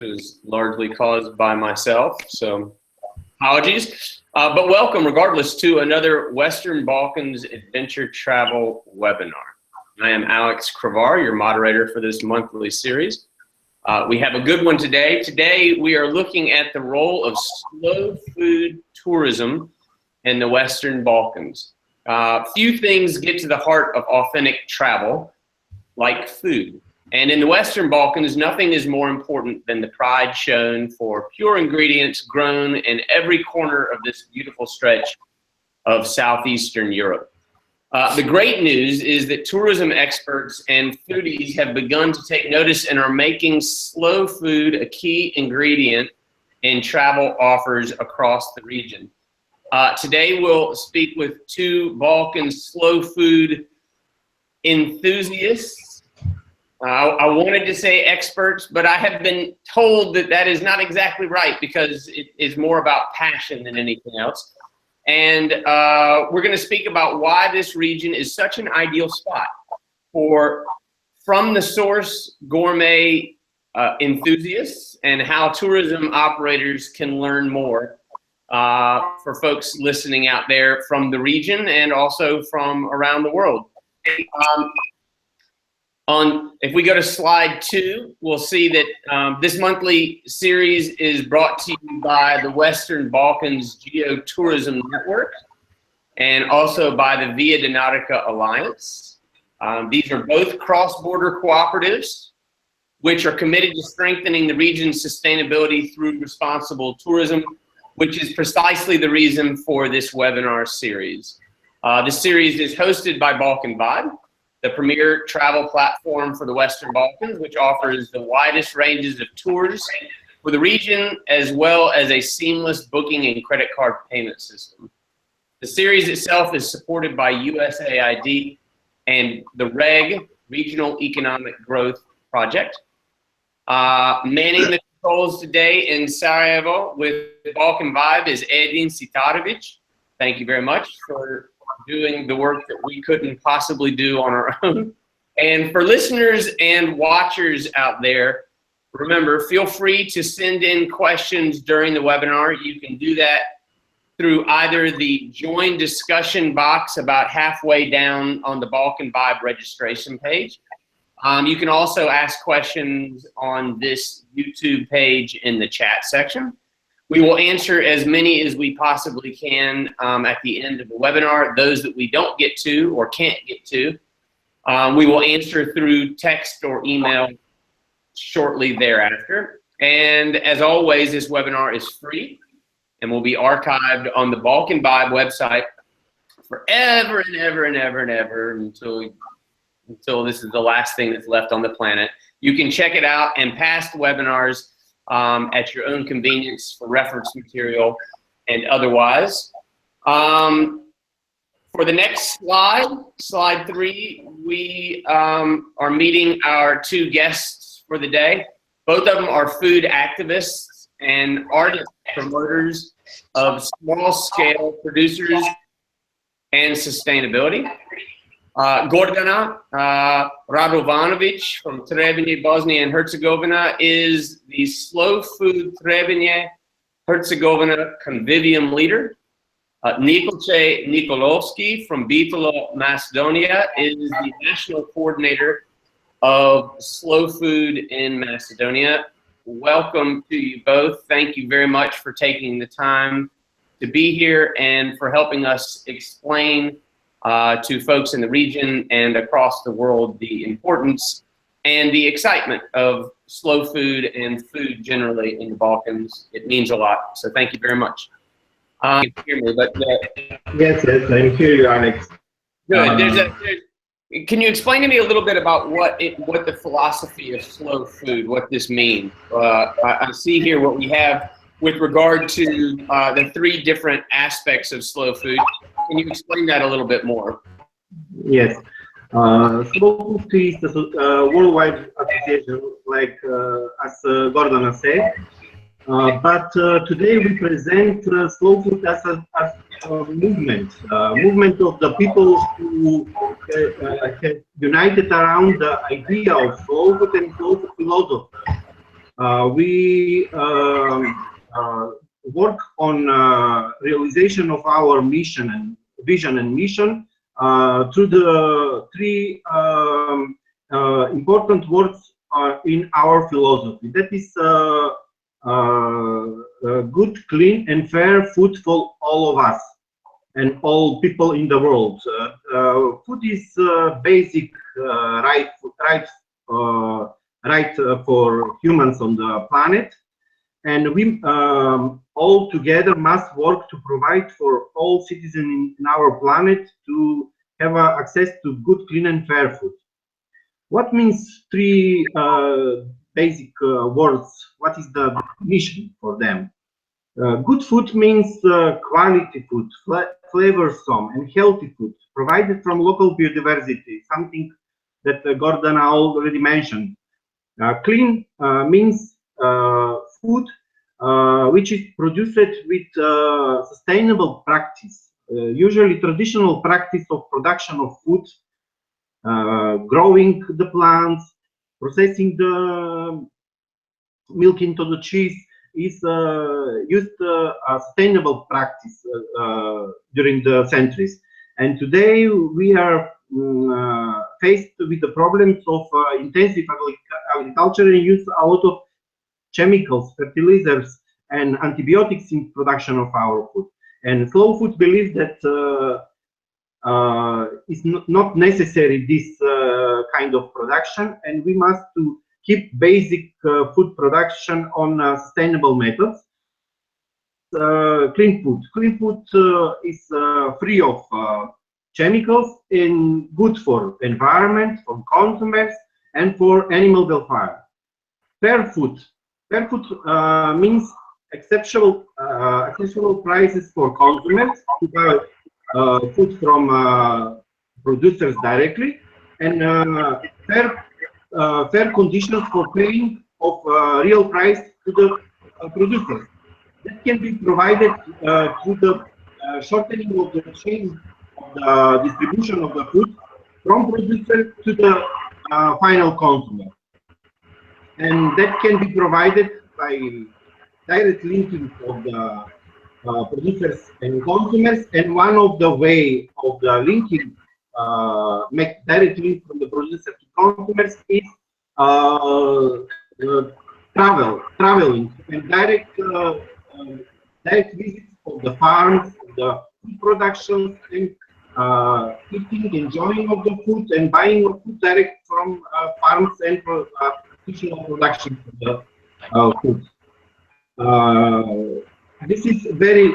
is largely caused by myself, so apologies. But welcome, regardless, to another Western Balkans adventure travel webinar. I am Alex Crevar, your moderator for this monthly series. We have a good one today. Today, we are looking at the role of slow food tourism in the Western Balkans. Few things get to the heart of authentic travel like food. And in the Western Balkans, nothing is more important than the pride shown for pure ingredients grown in every corner of this beautiful stretch of Southeastern Europe. The great news is that tourism experts and foodies have begun to take notice and are making slow food a key ingredient in travel offers across the region. Today, we'll speak with two Balkan slow food enthusiasts. I wanted to say experts, but I have been told that that is not exactly right because it is more about passion than anything else. And we're going to speak about why this region is such an ideal spot for from the source gourmet enthusiasts and how tourism operators can learn more for folks listening out there from the region and also from around the world. If we go to slide 2, we'll see that this monthly series is brought to you by the Western Balkans Geotourism Network and also by the Via Donatica Alliance. These are both cross-border cooperatives which are committed to strengthening the region's sustainability through responsible tourism, which is precisely the reason for this webinar series. This series is hosted by Balkan Vibe, the premier travel platform for the Western Balkans, which offers the widest ranges of tours for the region, as well as a seamless booking and credit card payment system. The series itself is supported by USAID and the REG, Regional Economic Growth Project. Manning the controls today in Sarajevo with Balkan Vibe is Edin Sitarovic. Thank you very much for doing the work that we couldn't possibly do on our own. And for listeners and watchers out there, remember, feel free to send in questions during the webinar. You can do that through either the join discussion box about halfway down on the Balkan Vibe registration page. You can also ask questions on this YouTube page in the chat section. We will answer as many as we possibly can at the end of the webinar. Those that we don't get to or can't get to, we will answer through text or email shortly thereafter. And as always, this webinar is free and will be archived on the Balkan Vibe website forever and ever and ever and ever until this is the last thing that's left on the planet. You can check it out and past webinars at your own convenience for reference material and otherwise. For the next slide, slide 3, we are meeting our two guests for the day. Both of them are food activists and ardent promoters of small-scale producers and sustainability. Gordana Radovanovic from Trebinje, Bosnia and Herzegovina is the Slow Food Trebinje Hercegovina Convivium leader. Nikolce Nikolovski from Bitola, Macedonia is the national coordinator of Slow Food in Macedonia. Welcome to you both. Thank you very much for taking the time to be here and for helping us explain to folks in the region and across the world the importance and the excitement of slow food and food generally in the Balkans. It means a lot, so thank you very much. You can hear me, but yes, I hear you, Alex. Good. Can you explain to me a little bit about what the philosophy of slow food, what this means? I see here what we have with regard to the 3 different aspects of slow food. Can you explain that a little bit more? Yes. Slow Food is a worldwide association, like as Gordana said. But today we present Slow Food as a movement of the people who have united around the idea of slow food and slow food philosophy. we work on realization of our mission and vision and mission through the three important words in our philosophy. That is good, clean, and fair food for all of us and all people in the world. Food is basic right for humans on the planet, and we all together must work to provide for all citizens in our planet to have access to good, clean, and fair food. What means three basic words? What is the definition for them? Good food means quality food, flavorsome and healthy food provided from local biodiversity, something that Gordana already mentioned. Clean means food which is produced with sustainable practice, usually traditional practice of production of food, growing the plants, processing the milk into the cheese is used a sustainable practice during the centuries. And today we are faced with the problems of intensive agriculture and use a lot of chemicals, fertilizers, and antibiotics in production of our food. And slow food believes that it's not necessary this kind of production, and we must to keep basic food production on sustainable methods. Clean food. Clean food is free of chemicals and good for environment, for consumers, and for animal welfare. Fair food. Fair food means exceptional prices for consumers to buy food from producers directly, and fair conditions for paying of real price to the producers. That can be provided through the shortening of the chain of the distribution of the food from producer to the final consumer. And that can be provided by direct linking of the producers and consumers. And one of the way of the linking, make direct link from the producer to consumers is traveling and direct visits of the farms, the food production, and eating, enjoying of the food, and buying of food direct from farms and additional production of the food. This is a very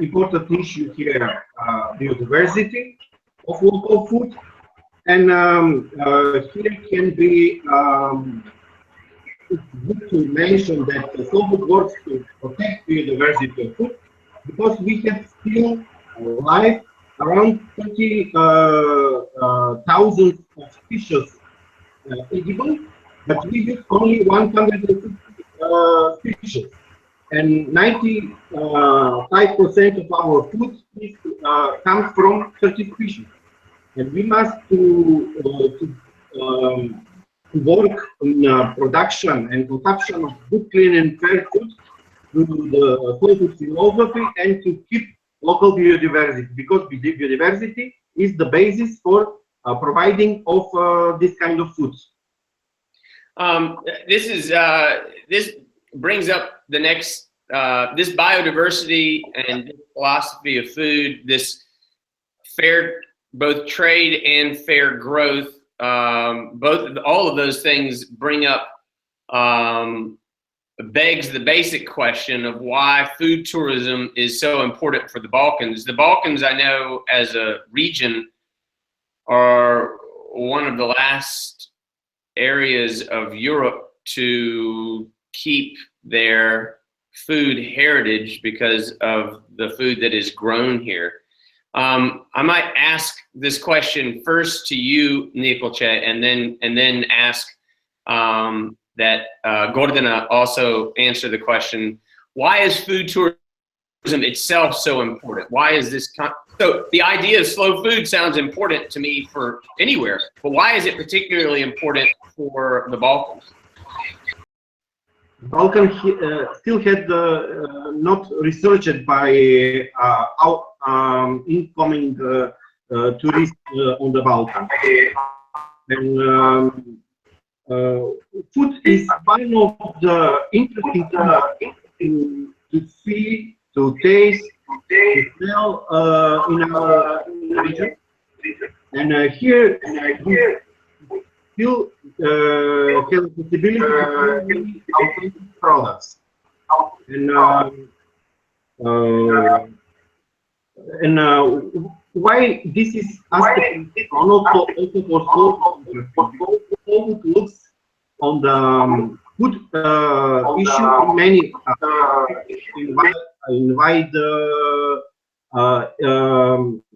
important issue here, biodiversity of local food, and here can be it's good to mention that the Slow Food works to protect biodiversity of food, because we have still alive around 20,000 of species edible, but we use only 150 species, and 95% of our food is, comes from 30 species, and we must to work on production and consumption of good, clean, and fair food through the Slow Food philosophy, and to keep local biodiversity, because biodiversity is the basis for providing of this kind of foods. This brings up the next this biodiversity and this philosophy of food, this fair both trade and fair growth. All of those things bring up begs the basic question of why food tourism is so important for the Balkans. The Balkans, I know, as a region, are one of the last areas of Europe to keep their food heritage because of the food that is grown here. I might ask this question first to you, Nikolce, and then ask that Gordana also answer the question: why is food tourism itself so important? Why is this? So the idea of slow food sounds important to me for anywhere, but why is it particularly important for the Balkans? Balkan still had not researched by our incoming tourists on the Balkan. And food is one of the interesting things to see, to taste, to smell in our region. And here we still have the possibility to see authentic products. And why this is aspect also for slow food looks on the food issue in many in wide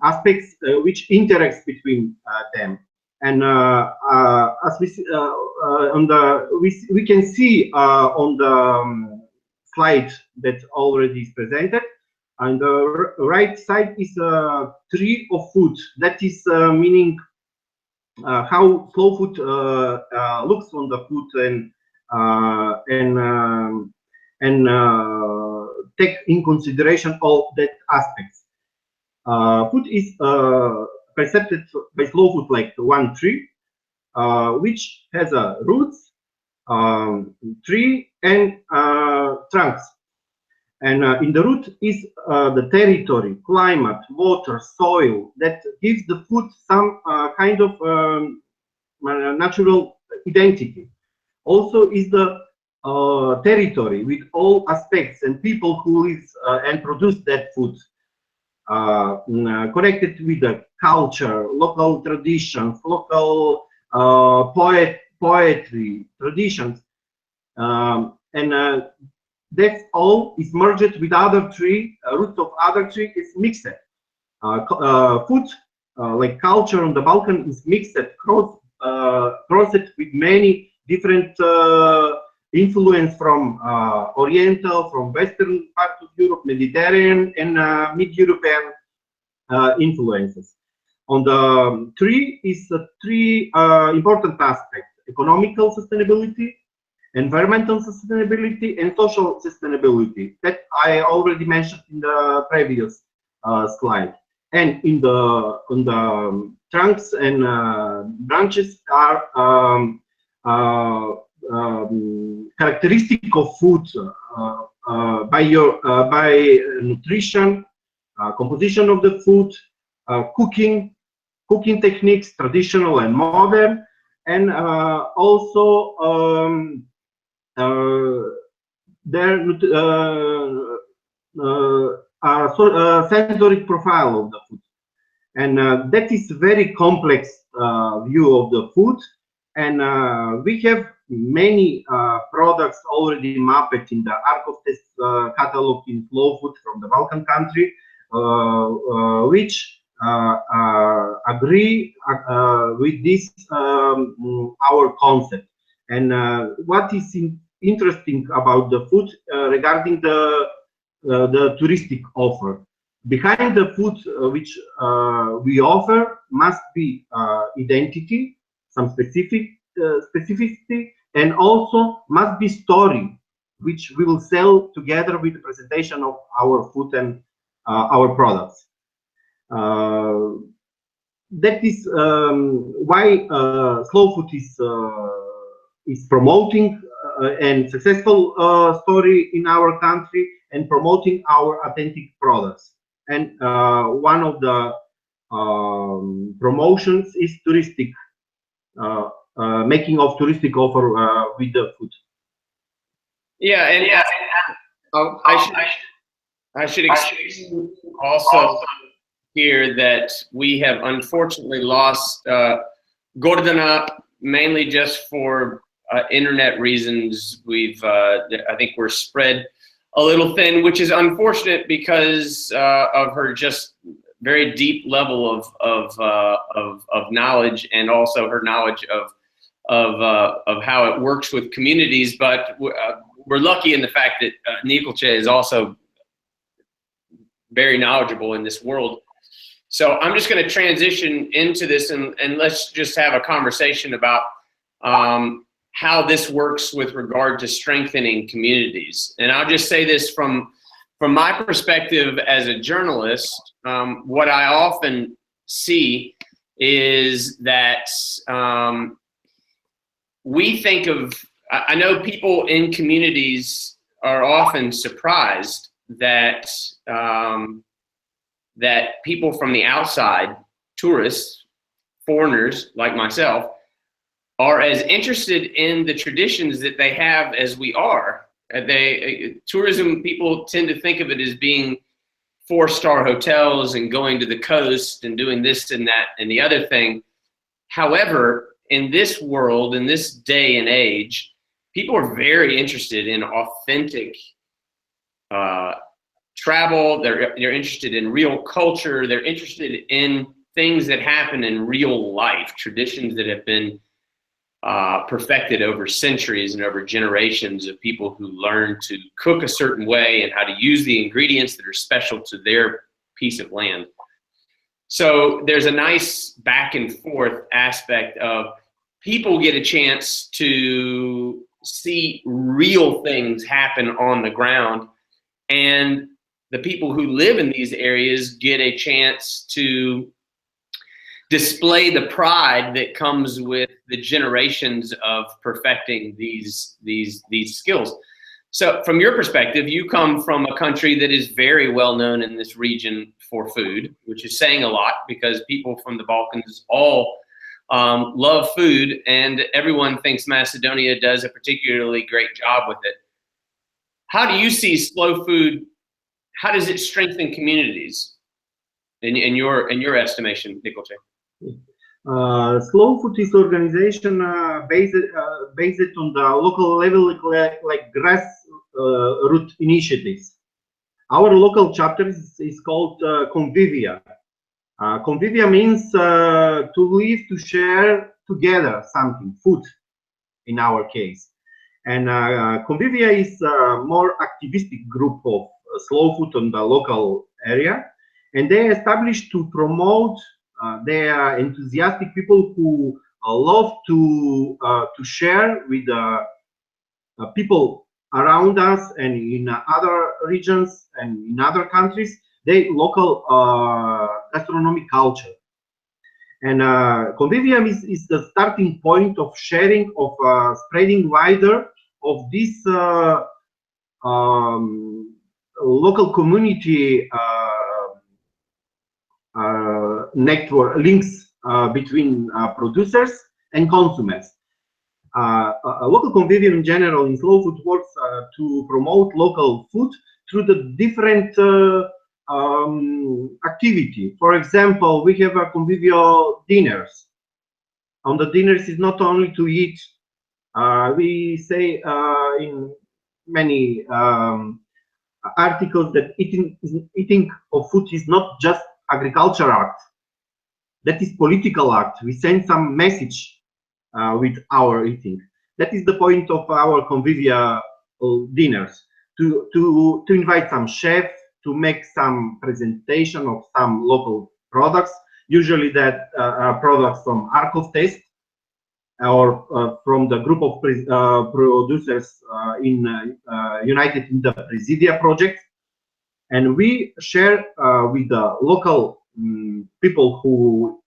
aspects which interacts between them. And as we see, on the we can see on the slide that already is presented. On the right side is a tree of food. That is meaning how slow food looks on the food and take in consideration all that aspects. Food is perceived by slow food like one tree, which has a roots, tree, and trunks. And in the root is the territory, climate, water, soil that gives the food some kind of natural identity. Also is the territory with all aspects and people who live and produce that food, connected with the culture, local traditions, local poetry, traditions, and that's all is merged with other tree, roots of other tree is mixed. Food, like culture on the Balkan is mixed, crossed with many different influence from Oriental, from Western part of Europe, Mediterranean, and Mid-European influences. On the tree is three important aspects: economical sustainability, environmental sustainability, and social sustainability that I already mentioned in the previous slide. And in the trunks and branches are characteristic of food by nutrition, composition of the food, cooking techniques, traditional and modern, and also there are sensory profile of the food, and that is very complex view of the food. And we have many products already mapped in the Arcos catalog in Slow Food from the Balkan country, which agree with this our concept. And what is interesting about the food regarding the touristic offer, behind the food which we offer must be identity, some specificity, and also must be story, which we will sell together with the presentation of our food and our products. That is why Slow Food is promoting and successful story in our country and promoting our authentic products. And one of the promotions is touristic, making of touristic offer with the food. Yeah, and I should explain also here that we have unfortunately lost Gordana mainly just for internet reasons. I think we're spread a little thin, which is unfortunate because of her just very deep level of knowledge, and also her knowledge of how it works with communities. But we're lucky in the fact that Nikolce is also very knowledgeable in this world. So I'm just going to transition into this, and let's just have a conversation about how this works with regard to strengthening communities. And I'll just say this from my perspective as a journalist, what I often see is that we think of, I know people in communities are often surprised that that people from the outside, tourists, foreigners like myself, are as interested in the traditions that they have as we are. Tourism, people tend to think of it as being 4-star hotels and going to the coast and doing this and that and the other thing. However, in this world, in this day and age, people are very interested in authentic travel. They're interested in real culture. They're interested in things that happen in real life, traditions that have been perfected over centuries and over generations of people who learn to cook a certain way and how to use the ingredients that are special to their piece of land. So there's a nice back and forth aspect of people get a chance to see real things happen on the ground, and the people who live in these areas get a chance to display the pride that comes with the generations of perfecting these skills. So from your perspective, you come from a country that is very well known in this region for food, which is saying a lot because people from the Balkans all love food, and everyone thinks Macedonia does a particularly great job with it. How do you see slow food? How does it strengthen communities in your estimation, Nikolce? Slow Food is organization based on the local level, like grassroots initiatives. Our local chapter is called Convivia. Convivia means to live, to share together something, food in our case. And Convivia is a more activistic group of slow food on the local area, and they established to promote. They are enthusiastic people who love to share with people around us and in other regions and in other countries, their local gastronomic culture. And Convivium is the starting point of sharing, of spreading wider of this local community network links between producers and consumers. Local Convivium in general in slow food works to promote local food through the different activity. For example, we have a convivial dinners. On the dinners is not only to eat. We say in many articles that eating of food is not just agriculture act. That is political act. We send some message with our eating. That is the point of our convivial dinners, to invite some chef to make some presentation of some local products, usually that are products from Arcos Taste or from the group of producers united in the Presidia project. And we share with the local people who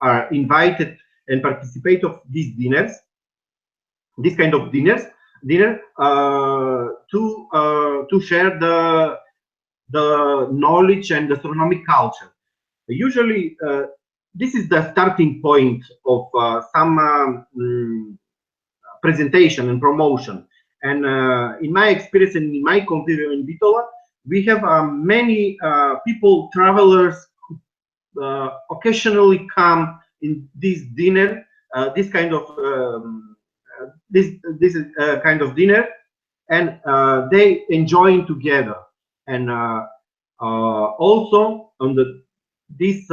are invited and participate of these dinners, this kind of dinner to share the knowledge and gastronomic culture. Usually, this is the starting point of some presentation and promotion. And in my experience and in my Convivium in Bitola, we have many people, travelers, who occasionally come in this dinner, this kind of kind of dinner, and they enjoying together. And also on these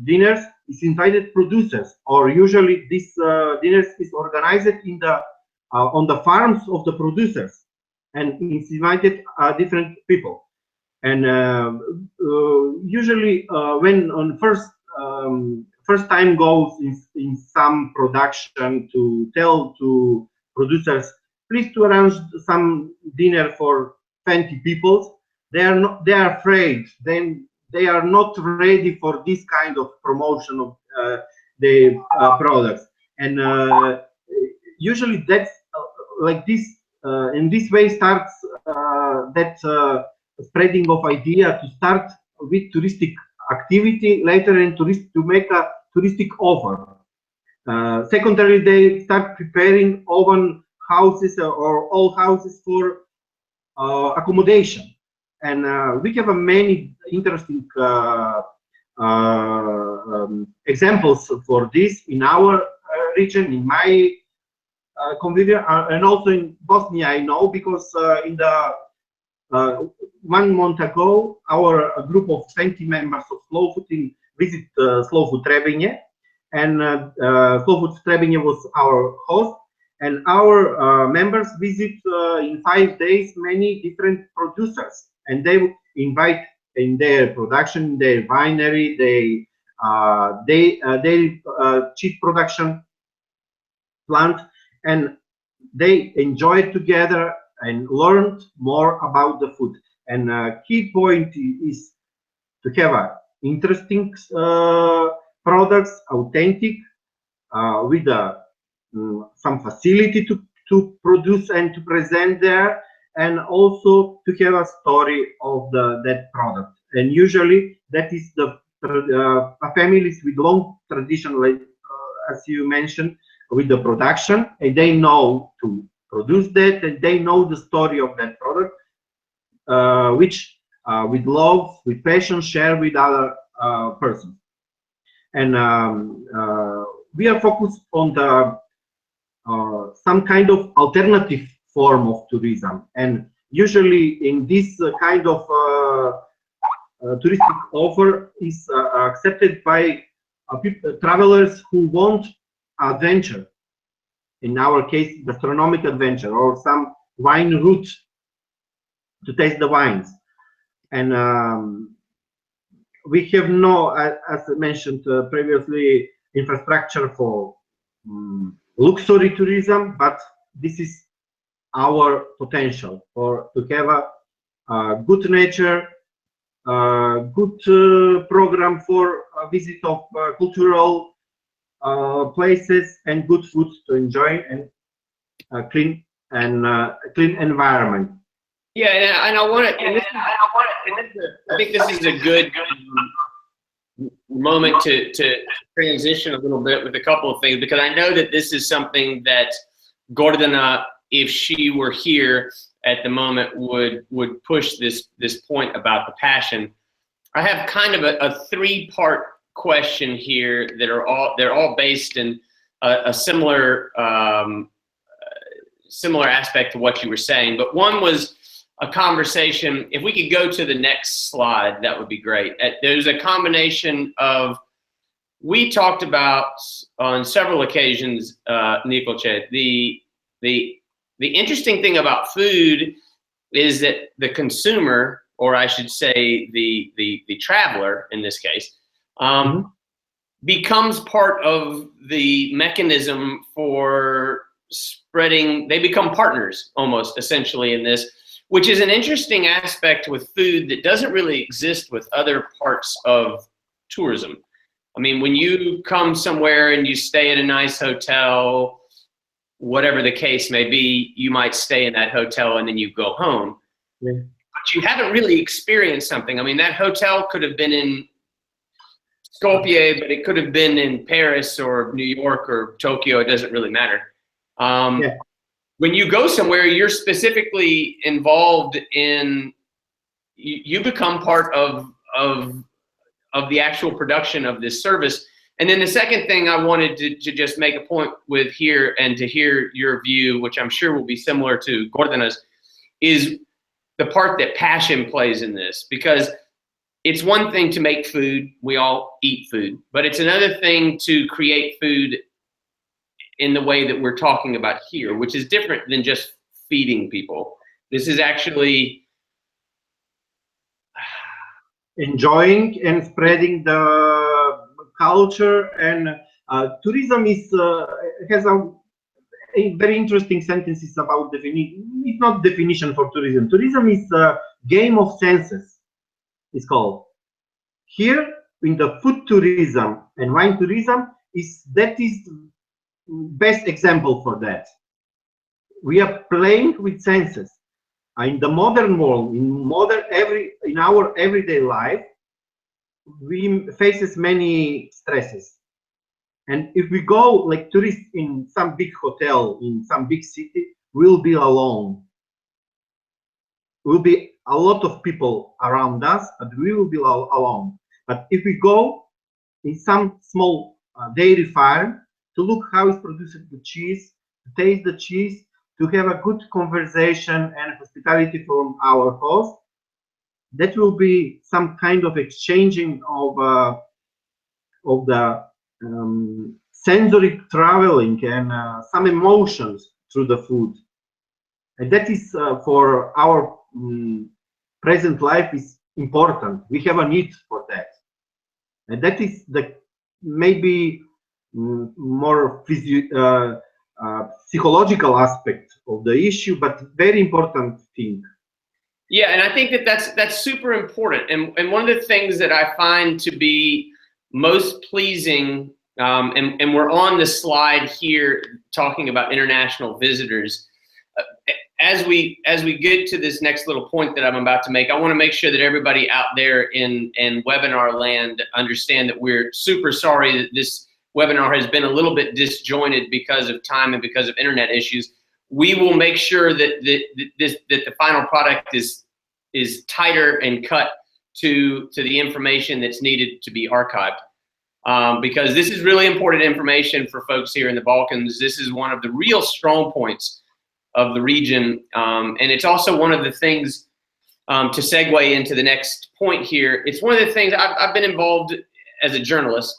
dinners is invited producers, or usually this dinners is organized in the on the farms of the producers, and it's invited different people. And usually when on first time goes in some production to tell to producers, please to arrange some dinner for 20 people. They are afraid. Then they are not ready for this kind of promotion of the products. And usually that's like this. In this way starts that spreading of idea to start with touristic activity, later in to make a touristic offer. Secondary, they start preparing open houses or all houses for accommodation. And we have many interesting examples for this in our region, in my Convivium, and also in Bosnia, I know, because in the 1 month ago, our group of 20 members of Slow Food visit Slow Food Trebinje, and Slow Food Trebinje was our host, and our members visit in 5 days many different producers, and they invite in their production, their winery, their cheese production plant, and they enjoyed together and learned more about the food. And key point is to have interesting products, authentic, with some facility to produce and to present there, and also to have a story of that product. And usually that is the families with long tradition, like as you mentioned, with the production, and they know to produce that, and they know the story of that product, which with love, with passion, share with other persons. And we are focused on the some kind of alternative form of tourism, and usually in this kind of touristic offer is accepted by travelers who want adventure, in our case gastronomic adventure, or some wine route to taste the wines. And we have no, as I mentioned previously, infrastructure for luxury tourism, but this is our potential for to have a good nature, good program for a visit of cultural places, and good food to enjoy, and clean environment. Yeah, and I want to. I think this is a good moment to transition a little bit with a couple of things, because I know that this is something that Gordana, if she were here at the moment, would push this point about the passion. I have kind of a three-part question here that they're all based in a similar aspect to what you were saying. But one was a conversation. If we could go to the next slide, that would be great. There's a combination of, we talked about on several occasions, Nikolce, the interesting thing about food is that the consumer, or I should say the traveler in this case, becomes part of the mechanism for spreading. They become partners almost essentially in this, which is an interesting aspect with food that doesn't really exist with other parts of tourism. I mean, when you come somewhere and you stay at a nice hotel, whatever the case may be, you might stay in that hotel and then you go home. Yeah. But you haven't really experienced something. I mean, that hotel could have been in Skopje, but it could have been in Paris or New York or Tokyo. It doesn't really matter. Yeah. When you go somewhere, you're specifically involved in, you become part of the actual production of this service. And then the second thing I wanted to just make a point with here, and to hear your view, which I'm sure will be similar to Gordana's, is the part that passion plays in this. Because it's one thing to make food, we all eat food, but it's another thing to create food in the way that we're talking about here, which is different than just feeding people. This is actually enjoying and spreading the culture, and tourism is has a very interesting sentences about definition. It's not definition for tourism. Tourism is a game of senses. It's called. Here in the food tourism and wine tourism that is best example for that. We are playing with senses. In the modern world, in our everyday life, we faces many stresses. And if we go like tourists in some big hotel, in some big city, we'll be alone. Will be a lot of people around us, but we will be alone. But if we go in some small dairy farm to look how is produced the cheese, to taste the cheese, to have a good conversation and hospitality from our host, that will be some kind of exchanging of the sensory traveling and some emotions through the food. And that is for our present life is important. We have a need for that. And that is the maybe more psychological aspect of the issue, but very important thing. Yeah, and I think that's super important. And one of the things that I find to be most pleasing, and we're on the slide here talking about international visitors. As we get to this next little point that I'm about to make, I want to make sure that everybody out there in webinar land understand that we're super sorry that this webinar has been a little bit disjointed because of time and because of internet issues. We will make sure that the final product is tighter and cut to the information that's needed to be archived. Because this is really important information for folks here in the Balkans. This is one of the real strong points of the region. And it's also one of the things, to segue into the next point here, it's one of the things I've been involved as a journalist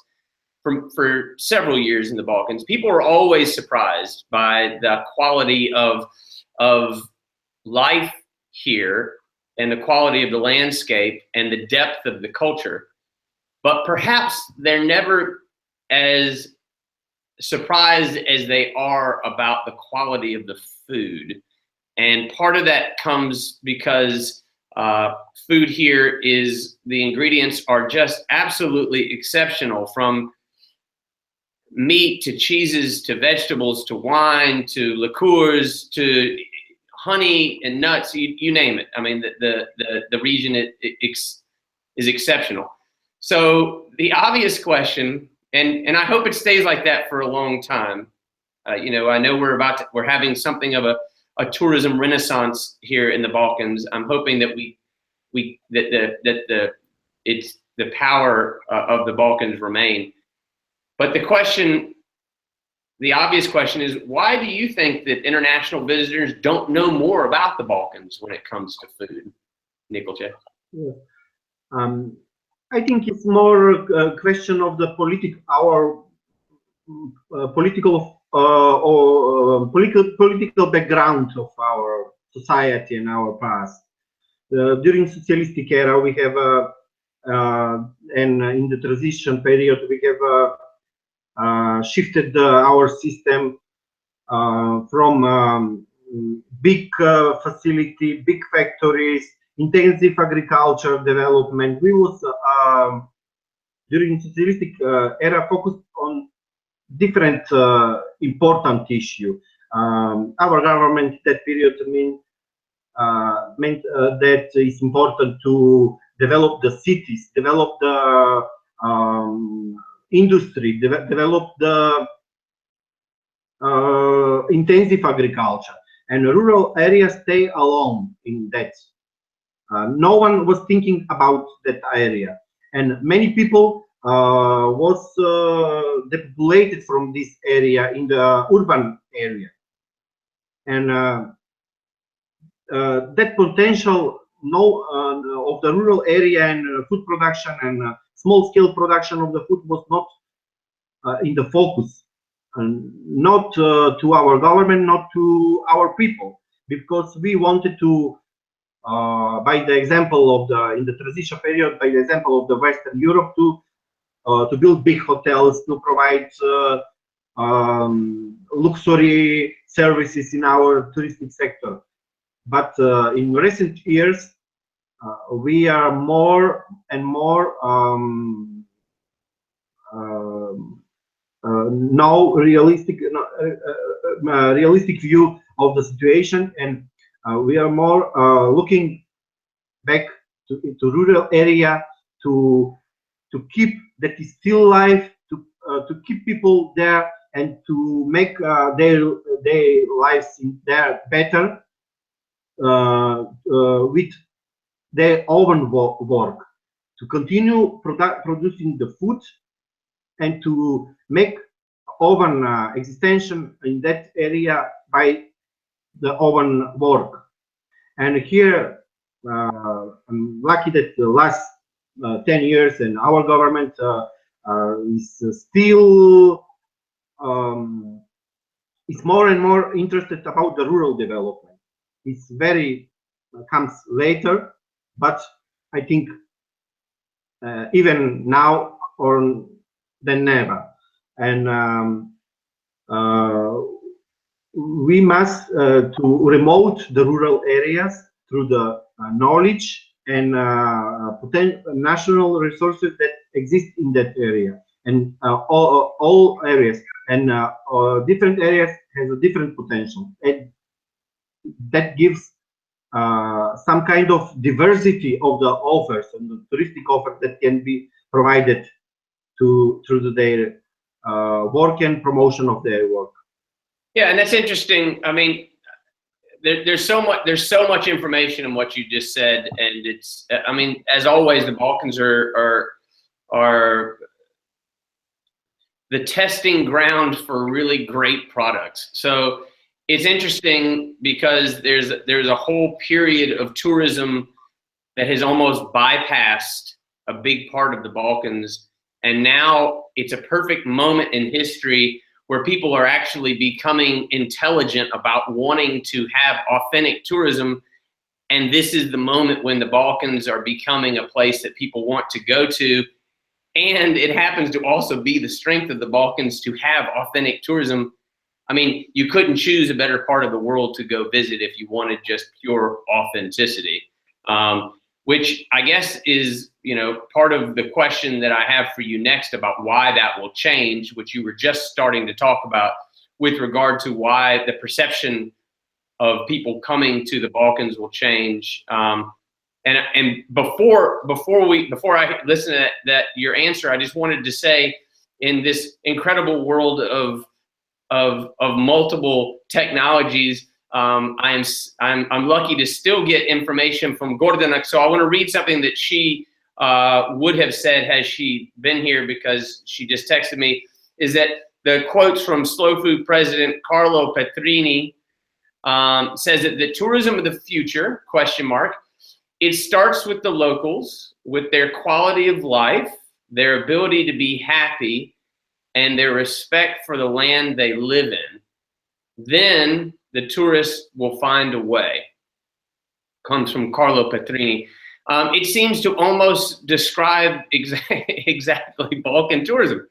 for several years in the Balkans. People are always surprised by the quality of life here and the quality of the landscape and the depth of the culture. But perhaps they're never as surprised as they are about the quality of the food. And part of that comes because food here the ingredients are just absolutely exceptional, from meat to cheeses to vegetables to wine to liqueurs to honey and nuts, you name it. I mean, the region is exceptional. So the obvious question, and I hope it stays like that for a long time. You know, I know we're having something of a tourism renaissance here in the Balkans. I'm hoping that the power of the Balkans remain. But the obvious question is, why do you think that international visitors don't know more about the Balkans when it comes to food? Nikolce? Yeah. I think it's more a question of the political background of our society and our past. During socialistic era, we have and in the transition period, we have shifted our system from big facility, big factories, intensive agriculture development. We was during socialistic era focused on different important issue. Our government that period meant that it's important to develop the cities, develop the industry, develop the intensive agriculture, and rural areas stay alone in that. No one was thinking about that area, and many people was depopulated from this area in the urban area, and that potential of the rural area and food production and small-scale production of the food was not in the focus, and not to our government, not to our people, because we wanted to, by the example of in the transition period, by the example of the Western Europe, to to build big hotels, to provide luxury services in our touristic sector. But in recent years, we are more and more now realistic view of the situation, and we are more looking back to rural area to keep that is still life, to keep people there and to make their lives in there better with their own work, to continue producing the food and to make own existential in that area by the own work. And here I'm lucky that the last 10 years and our government is still is more and more interested about the rural development. It's very comes later, but I think even now or than never. And we must to remote the rural areas through the knowledge and national resources that exist in that area, and all areas and different areas has a different potential, and that gives some kind of diversity of the offers and the touristic offer that can be provided through their work and promotion of their work. Yeah, and that's interesting. I mean, there's so much information in what you just said, and it's, I mean, as always, the Balkans are the testing ground for really great products. So it's interesting because there's a whole period of tourism that has almost bypassed a big part of the Balkans, and now it's a perfect moment in history where people are actually becoming intelligent about wanting to have authentic tourism. And this is the moment when the Balkans are becoming a place that people want to go to. And it happens to also be the strength of the Balkans to have authentic tourism. I mean, you couldn't choose a better part of the world to go visit if you wanted just pure authenticity, which I guess is, you know, part of the question that I have for you next about why that will change, which you were just starting to talk about with regard to why the perception of people coming to the Balkans will change. And before I listen to that your answer, I just wanted to say, in this incredible world of multiple technologies, I'm lucky to still get information from Gordana. So I want to read something that she would have said had she been here, because she just texted me, is that the quotes from Slow Food President Carlo Petrini says that the tourism of the future, question mark, it starts with the locals, with their quality of life, their ability to be happy, and their respect for the land they live in. Then the tourist will find a way. Comes from Carlo Petrini. It seems to almost describe exactly Balkan tourism.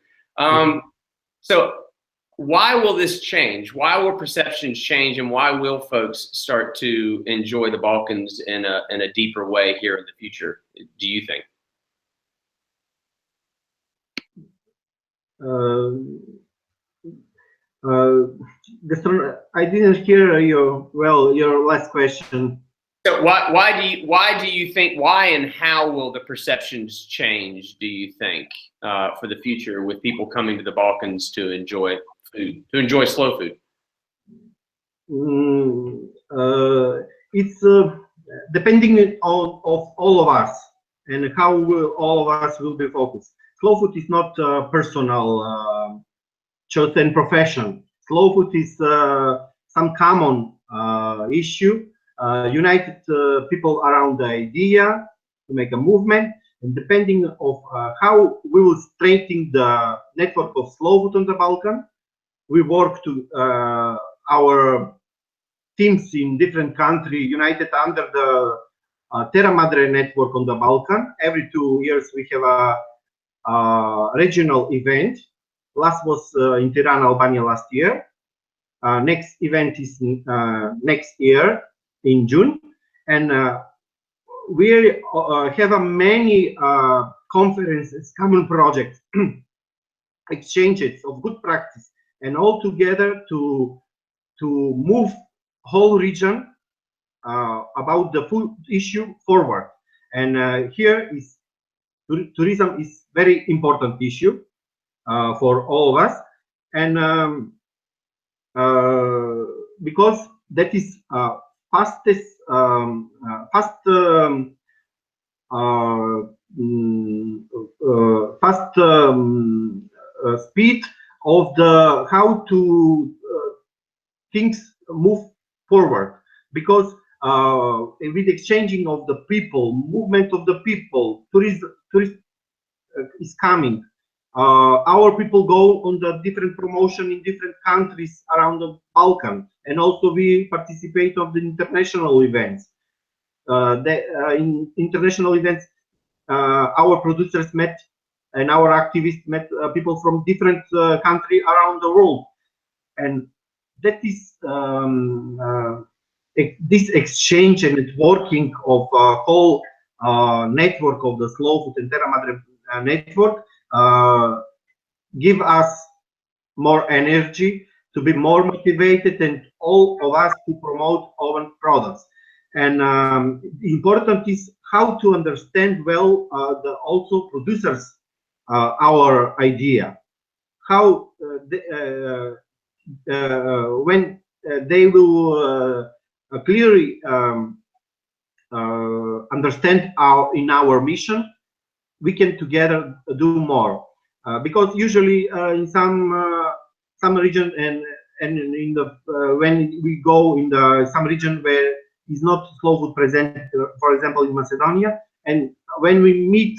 So why will this change? Why will perceptions change, and why will folks start to enjoy the Balkans in a deeper way here in the future, do you think? I didn't hear your last question. So why do you think, why and how will the perceptions change, do you think, for the future with people coming to the Balkans to enjoy food, to enjoy slow food? It's depending on all of us and how all of us will be focused. Slow food is not a personal chosen profession. Slow food is some common issue, united people around the idea to make a movement, and depending of how we will strengthen the network of slow food on the Balkan, we work to our teams in different countries united under the Terra Madre network on the Balkan. Every 2 years we have a regional event. Last was in Tirana, Albania last year. Next event is next year in June, and we have many conferences, common projects, exchanges of good practice, and all together to move whole region about the food issue forward. And here is tourism is very important issue for all of us, and because that is fastest speed of the how to things move forward, because with exchanging of the people, movement of the people, tourism is coming. Our people go on the different promotion in different countries around the Balkan, and also we participate of the international events. In international events, our producers met and our activists met people from different countries around the world, and that is this exchange and networking of whole network of the Slow Food and Terra Madre network give us more energy to be more motivated, and all of us to promote our products. And important is how to understand well the also producers our idea, how when they will clearly understand in our mission, we can together do more, because usually in some region and in the when we go in the some region where is not slow food present, for example in Macedonia, and when we meet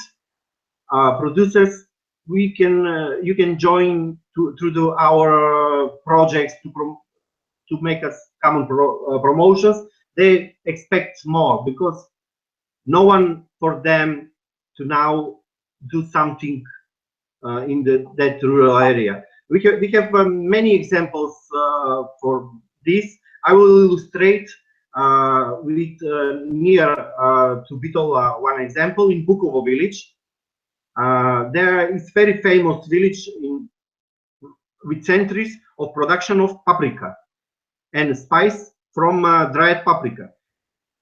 producers, we can you can join through our projects to make us common promotions. They expect more because no one for them to now do something in that rural area. We have many examples for this. I will illustrate with near to Bitola one example in Bukovo village. There is very famous village with centuries of production of paprika and spice from dried paprika.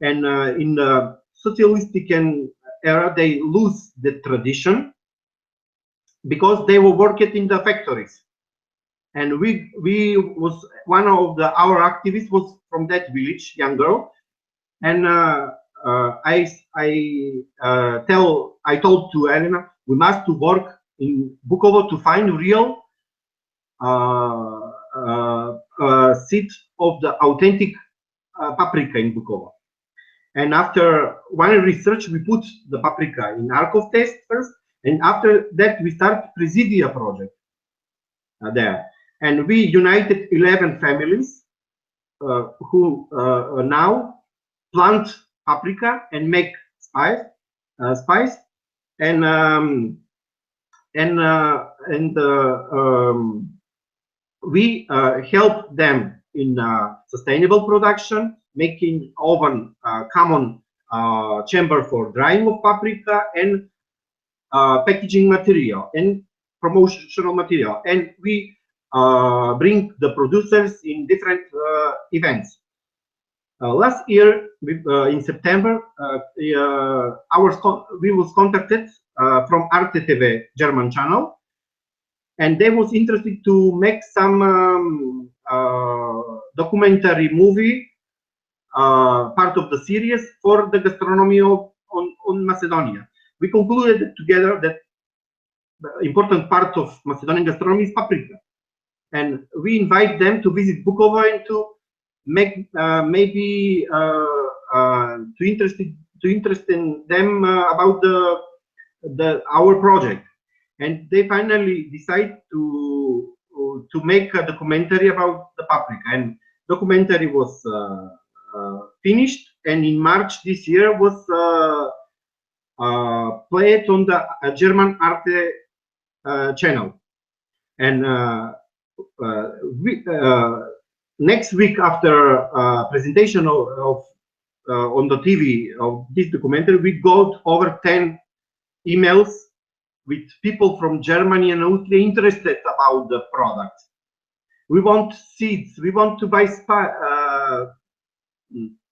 And in the socialistic era, they lose the tradition because they were working in the factories. And we was one of our activists was from that village, young girl, and I told to Elena, we must to work in Bukovo to find real seed of the authentic paprika in Bukovo. And after one research, we put the paprika in Arcov test first, and after that we start Presidia project there, and we united 11 families who now plant paprika and make spice, and we help them in sustainable production, making oven common chamber for drying of paprika and packaging material and promotional material, and we bring the producers in different events. Last year, in September, we was contacted from Arte TV German channel, and they was interested to make some documentary movie part of the series for the gastronomy on Macedonia. We concluded together that the important part of Macedonian gastronomy is paprika, and we invite them to visit Bukovo and to make maybe to interest in them about our project. And they finally decide to make a documentary about the paprika, and documentary was finished, and in March this year was played on the German Arte channel. And next week, after presentation of on the TV of this documentary, we got over 10 emails with people from Germany and Austria interested about the product. We want seeds. We want to buy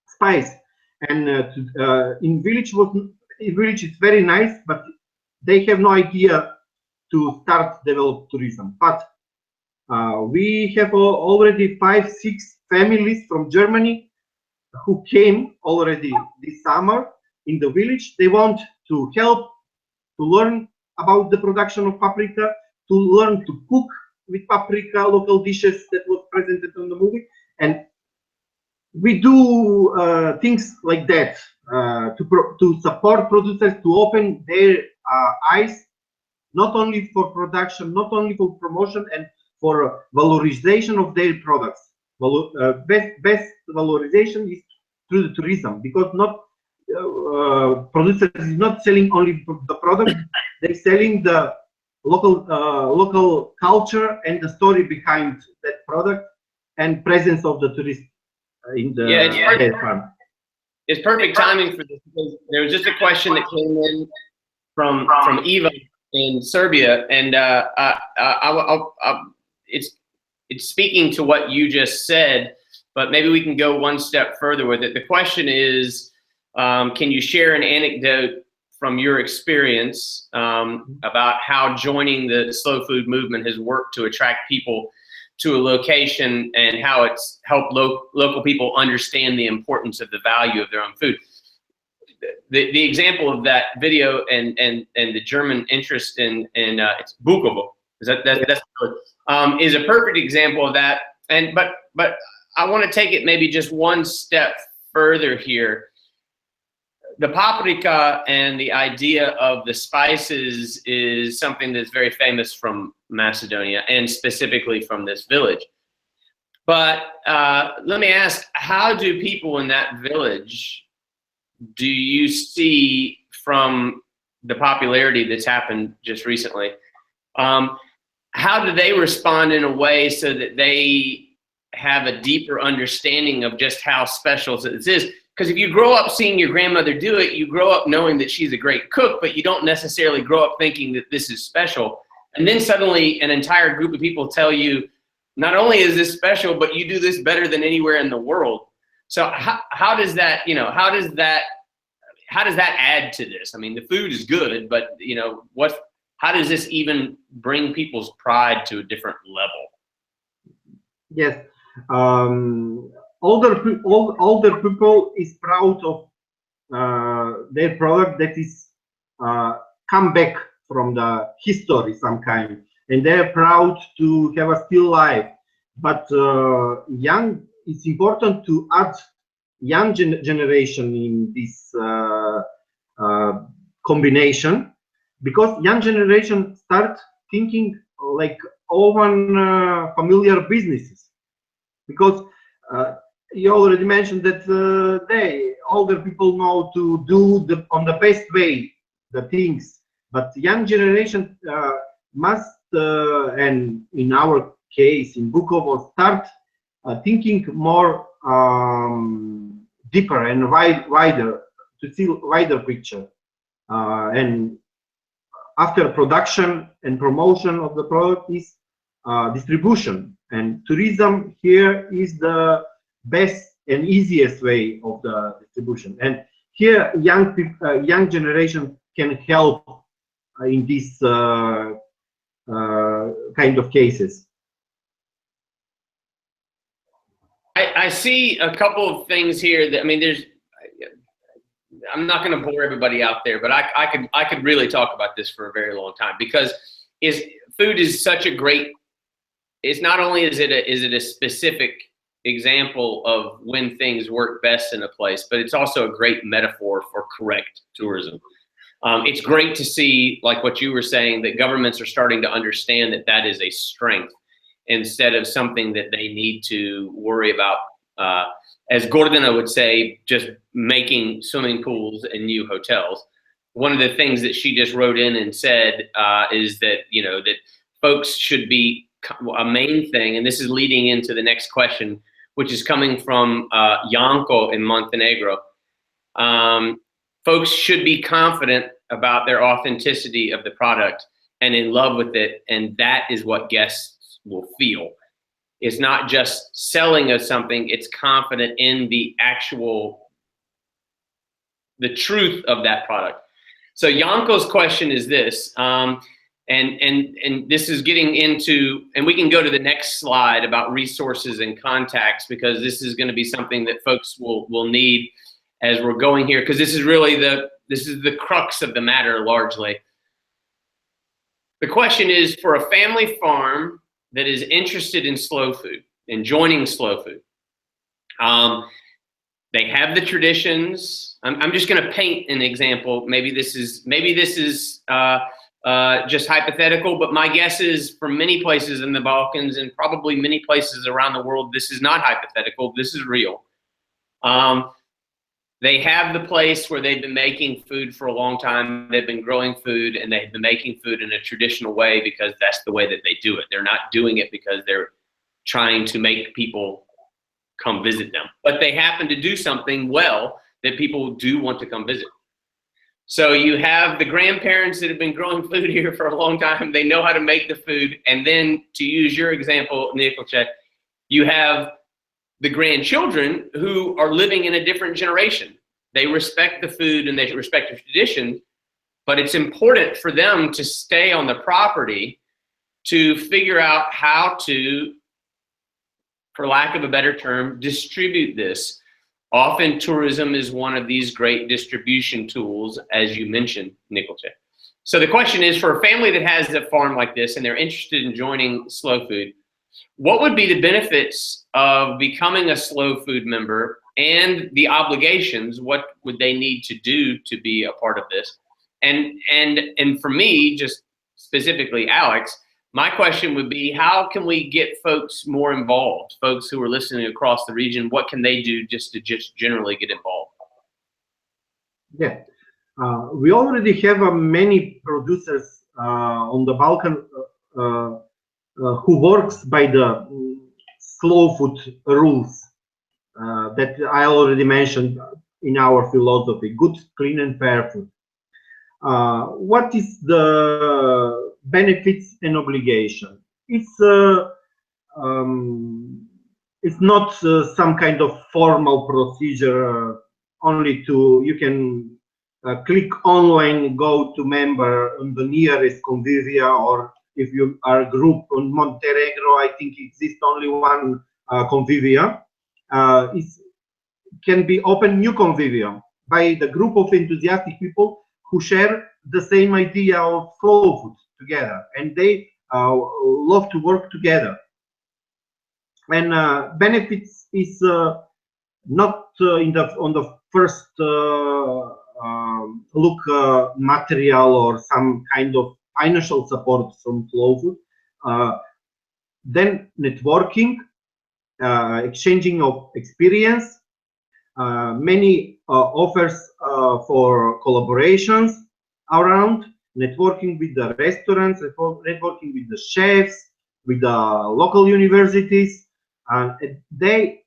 spice. And in village it's very nice, but they have no idea to start develop tourism. But we have already 5-6 families from Germany who came already this summer in the village. They want to help, to learn about the production of paprika, to learn to cook with paprika, local dishes that was presented on the movie. And we do things like that to support producers, to open their eyes, not only for production, not only for promotion, and for valorization of their products. Best valorization is through the tourism, because not producers is not selling only the product, they're selling the local culture and the story behind that product and presence of the tourist in the farm. It's perfect timing for this, because there was just a question that came in from Eva in Serbia, and it's speaking to what you just said, but maybe we can go one step further with it. The question is, can you share an anecdote from your experience about how joining the slow food movement has worked to attract people to a location, and how it's helped local people understand the importance of the value of their own food? The example of that video and the German interest in it's Bukovo, is a perfect example of that. And but I want to take it maybe just one step further here. The paprika and the idea of the spices is something that's very famous from Macedonia, and specifically from this village. But let me ask, how do people in that village, do you see from the popularity that's happened just recently, how do they respond in a way so that they have a deeper understanding of just how special this is? Because if you grow up seeing your grandmother do it, you grow up knowing that she's a great cook, but you don't necessarily grow up thinking that this is special. And then suddenly an entire group of people tell you, not only is this special, but you do this better than anywhere in the world. So how does that, how does that add to this? I mean, the food is good, but how does this even bring people's pride to a different level? Yes. Older people is proud of their product that is come back from the history some kind, and they're proud to have a still life. But it's important to add young generation in this combination, because young generation start thinking like open familiar businesses, because you already mentioned that older people know to do on the best way the things, but young generation must, and in our case in Bukovo, start thinking more deeper and wider, to see wider picture, and after production and promotion of the product is distribution, and tourism here is the best and easiest way of the distribution. And here young generation can help in this kind of cases. I see a couple of things here that, I mean, I'm not going to bore everybody out there, but I could really talk about this for a very long time, because food is such a great, it's not only is it a specific example of when things work best in a place, but it's also a great metaphor for correct tourism. It's great to see, like what you were saying, that governments are starting to understand that that is a strength instead of something that they need to worry about. As Gordana would say, just making swimming pools and new hotels. one of the things that she just wrote in and said is that, that folks should be a main thing, and this is leading into the next question, which is coming from Janko in Montenegro. Folks should be confident about their authenticity of the product and in love with it, and that is what guests will feel. It's not just selling of something, it's confident in the truth of that product. So Janko's question is this, and this is getting into, and we can go to the next slide about resources and contacts, because this is going to be something that folks will need as we're going here, because this is really the crux of the matter largely. The question is, for a family farm that is interested in slow food and joining slow food, they have the traditions. I'm just going to paint an example. Maybe this is just hypothetical, but my guess is for many places in the Balkans and probably many places around the world, this is not hypothetical. This is real. They have the place where they've been making food for a long time. They've been growing food, and they've been making food in a traditional way because that's the way that they do it. They're not doing it because they're trying to make people come visit them. But they happen to do something well that people do want to come visit. So you have the grandparents that have been growing food here for a long time. They know how to make the food. And then, to use your example, Nikolce, you have the grandchildren who are living in a different generation. They respect the food and they respect the tradition, but it's important for them to stay on the property to figure out how to, for lack of a better term, distribute this. Often tourism is one of these great distribution tools, as you mentioned, Nikolce. So the question is, for a family that has a farm like this and they're interested in joining Slow Food, what would be the benefits of becoming a Slow Food member and the obligations? What would they need to do to be a part of this? And for me, just specifically Alex, my question would be, how can we get folks more involved? Folks who are listening across the region, what can they do just to generally get involved? Yeah, we already have many producers on the Balkan who works by the slow food rules that I already mentioned in our philosophy: good, clean, and fair food. What is the benefits and obligation? It's not some kind of formal procedure. Only you can click online, go to member on the nearest Convivia, or if you are a group on Montenegro, I think exists only one Convivia. It can be open new Convivia by the group of enthusiastic people who share the same idea of slow food together, and they love to work together. And benefits is not on the first look material or some kind of financial support from slow food. Then networking, exchanging of experience, many offers for collaborations around, networking with the restaurants, networking with the chefs, with the local universities, and they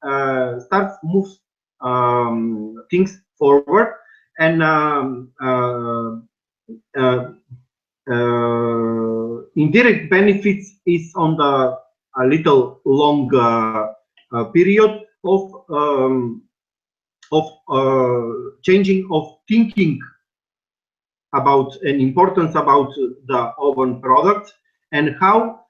start move things forward. And indirect benefits is on the a little long period of changing of thinking about an importance about the oven product, and how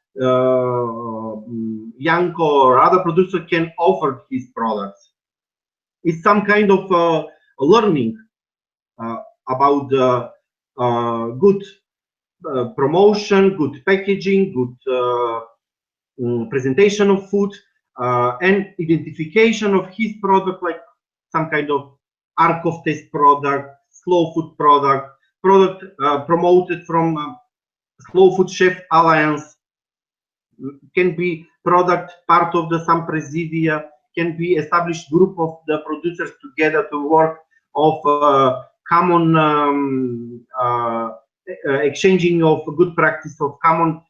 Janko or other producer can offer his products. It's some kind of learning about the good promotion, good packaging, good presentation of food, and identification of his product, like some kind of arc of taste product, slow food product promoted from Slow Food Chef Alliance, can be product part of the some presidia, can be established group of the producers together to work of common exchanging of good practice, of common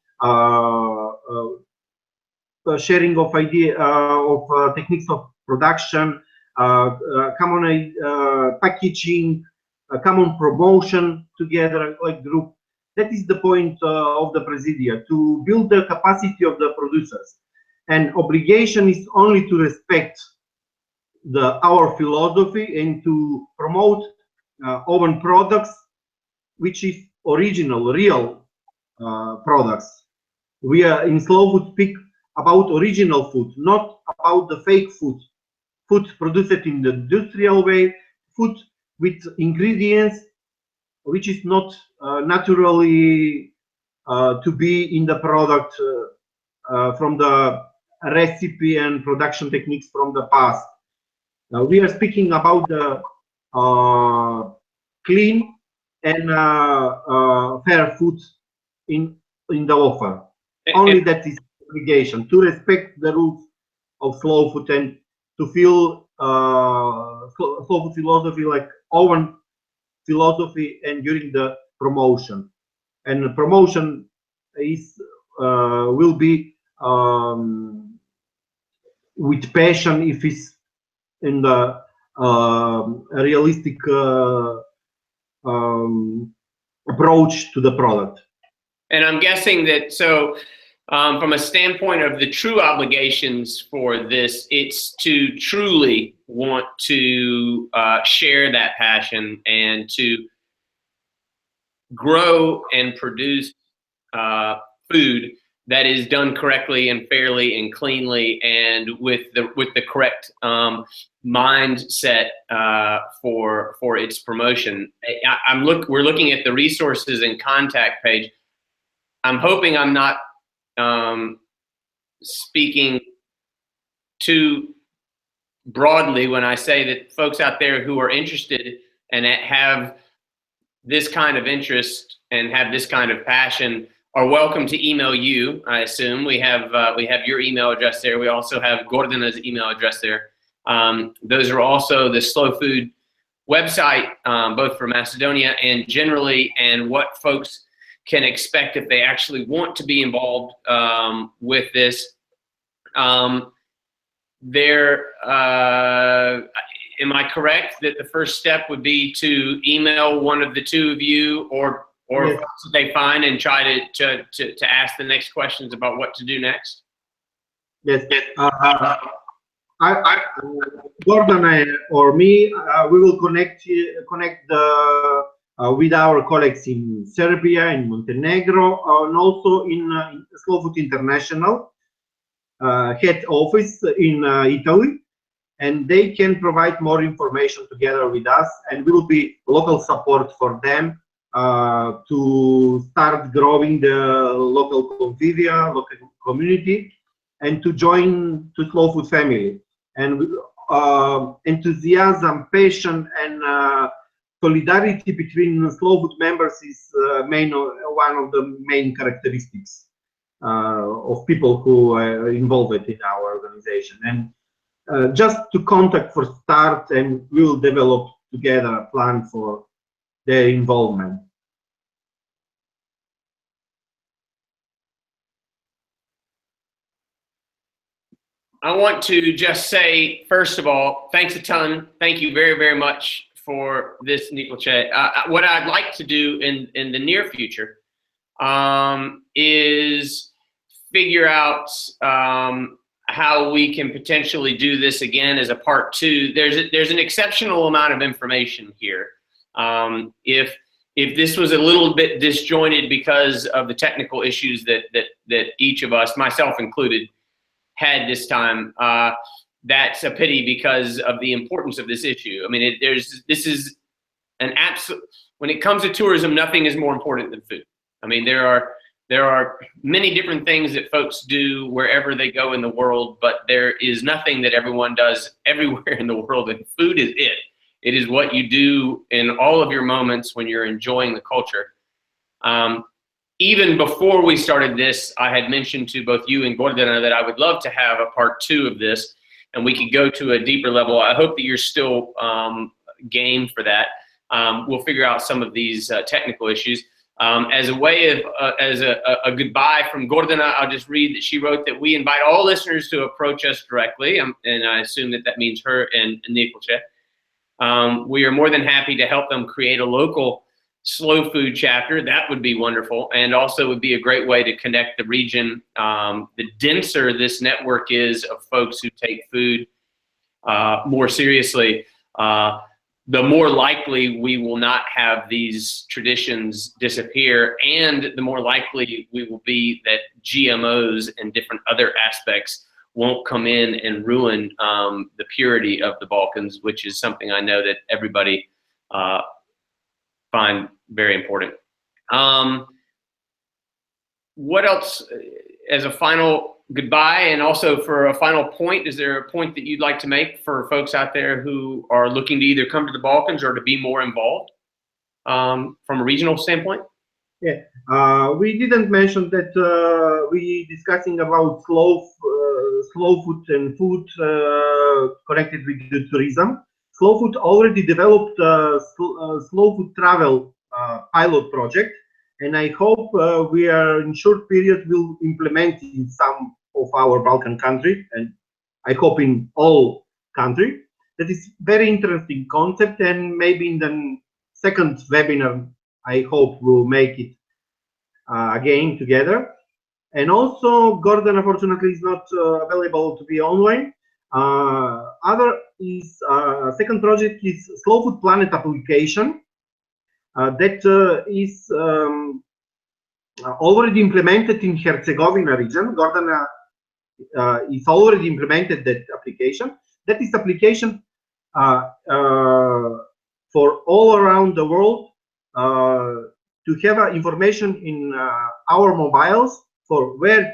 sharing of idea of techniques of production, common packaging, common promotion together like group. That is the point of the Presidia, to build the capacity of the producers. And obligation is only to respect our philosophy and to promote own products, which is original, real products. We are in Slow Food speak about original food, not about the fake food. Food produced in the industrial way, food with ingredients which is not naturally to be in the product from the recipe and production techniques from the past. We are speaking about the clean and fair food in the offer. Only that is obligation, to respect the rules of slow food and to feel slow food philosophy like own philosophy and during the promotion. And the promotion is will be with passion if it's in the realistic approach to the product. And I'm guessing that, so from a standpoint of the true obligations for this, it's to truly want to share that passion and to grow and produce food that is done correctly and fairly and cleanly and with the correct mindset for its promotion. We're looking at the resources and contact page. I'm hoping I'm not speaking too broadly when I say that folks out there who are interested and have this kind of interest and have this kind of passion are welcome to email you. I assume we have your email address there. We also have Gordana's email address there. Those are also the Slow Food website, both for Macedonia and generally, and what folks can expect if they actually want to be involved with this. Am I correct that the first step would be to email one of the two of you, or yes, they find and try to ask the next questions about what to do next? Yes. Gordana or me, we will connect with our colleagues in Serbia, in Montenegro, and also in Slow Food International head office in Italy, and they can provide more information together with us, and will be local support for them to start growing the local convivia, local community, and to join to Slow Food family. And enthusiasm, passion, and solidarity between Slow Food members is one of the main characteristics of people who are involved in our organization. And just to contact for start, and we will develop together a plan for their involvement. I want to just say, first of all, thanks a ton. Thank you very, very much for this, Nikolce. What I'd like to do in the near future is figure out how we can potentially do this again as a part two. There's an exceptional amount of information here. If this was a little bit disjointed because of the technical issues that each of us, myself included, had this time, that's a pity because of the importance of this issue. I mean, this is an absolute, when it comes to tourism, nothing is more important than food. I mean, there are many different things that folks do wherever they go in the world, but there is nothing that everyone does everywhere in the world, and food is it. It is what you do in all of your moments when you're enjoying the culture. Even before we started this, I had mentioned to both you and Gordana that I would love to have a part two of this, and we could go to a deeper level. I hope that you're still game for that. we'll figure out some of these technical issues. As a way of, as a goodbye from Gordana, I'll just read that she wrote that we invite all listeners to approach us directly, and I assume that that means her and Nikolce. We are more than happy to help them create a local slow food chapter. That would be wonderful, and also would be a great way to connect the region. The denser this network is of folks who take food more seriously, the more likely we will not have these traditions disappear, and the more likely we will be that GMOs and different other aspects won't come in and ruin the purity of the Balkans, which is something I know that everybody find very important. What else as a final goodbye, and also for a final point, is there a point that you'd like to make for folks out there who are looking to either come to the Balkans or to be more involved from a regional standpoint? Yeah, we didn't mention that we discussing about slow food and food connected with the tourism. Slow Food already developed a slow food travel pilot project, and I hope we are in short period will implement in some of our Balkan country, and I hope in all country. That is very interesting concept, and maybe in the second webinar, I hope we'll make it again together. And also, Gordon unfortunately is not available to be online. Other is second project is Slow Food Planet application that is already implemented in Herzegovina region. Gordana is already implemented that application. That is application for all around the world to have information in our mobiles for where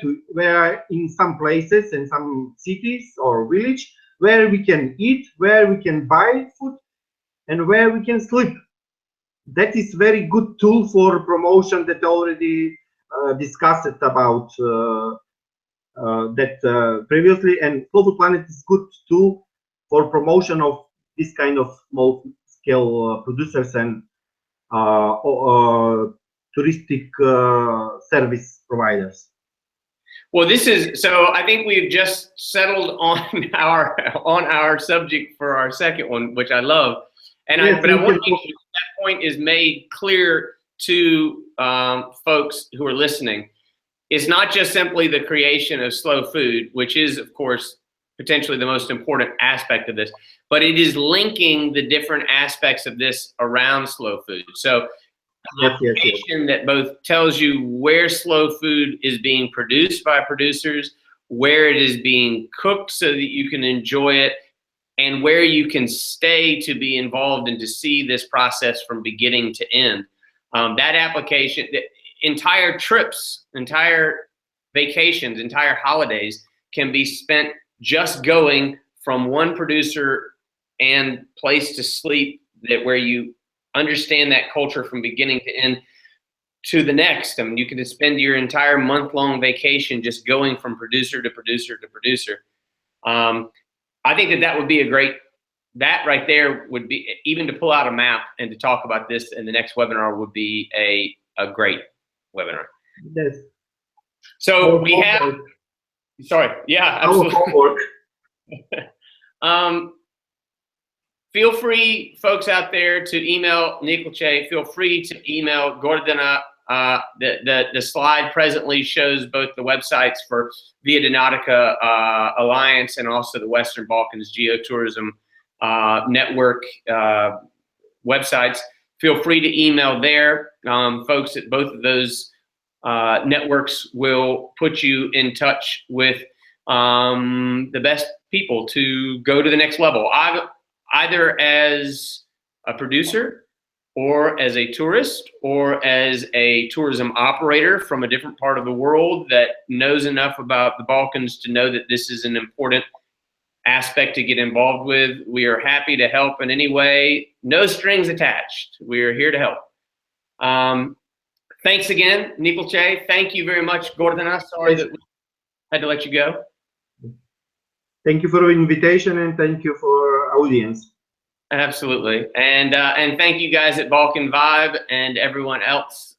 in some places in some cities or village where we can eat, where we can buy food, and where we can sleep. That is very good tool for promotion that already discussed about that previously, and Slow Food Planet is good tool for promotion of this kind of small scale producers and touristic service providers. Well, this is, so I think we've just settled on our subject for our second one, which I love. And yes, but I want to make sure that point is made clear to folks who are listening. It's not just simply the creation of slow food, which is, of course, potentially the most important aspect of this, but it is linking the different aspects of this around slow food. So an application that both tells you where slow food is being produced by producers, where it is being cooked so that you can enjoy it, and where you can stay to be involved and to see this process from beginning to end. That application, entire trips, entire vacations, entire holidays can be spent just going from one producer and place to sleep, that where you understand that culture from beginning to end to the next. I mean, you can spend your entire month-long vacation just going from producer to producer to producer. I think that would be a great, that right there would be, even to pull out a map and to talk about this in the next webinar would be a great webinar. Yes. So we have, sorry, yeah, absolutely. Feel free, folks out there, to email Nikolce. Feel free to email Gordana. The slide presently shows both the websites for Via Donatica Alliance and also the Western Balkans Geotourism Network websites. Feel free to email there. Folks at both of those networks will put you in touch with the best people to go to the next level, either as a producer or as a tourist or as a tourism operator from a different part of the world that knows enough about the Balkans to know that this is an important aspect to get involved with. We are happy to help in any way, no strings attached. We are here to help. Thanks again, Nikolce. Thank you very much, Gordana. Sorry that we had to let you go. Thank you for the invitation, and thank you for audience. Absolutely. And thank you guys at Balkan Vibe and everyone else.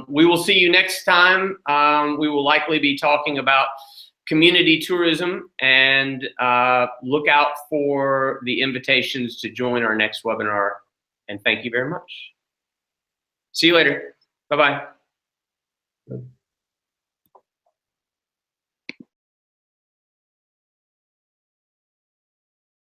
We will see you next time. We will likely be talking about community tourism, and look out for the invitations to join our next webinar. And thank you very much. See you later. Bye-bye.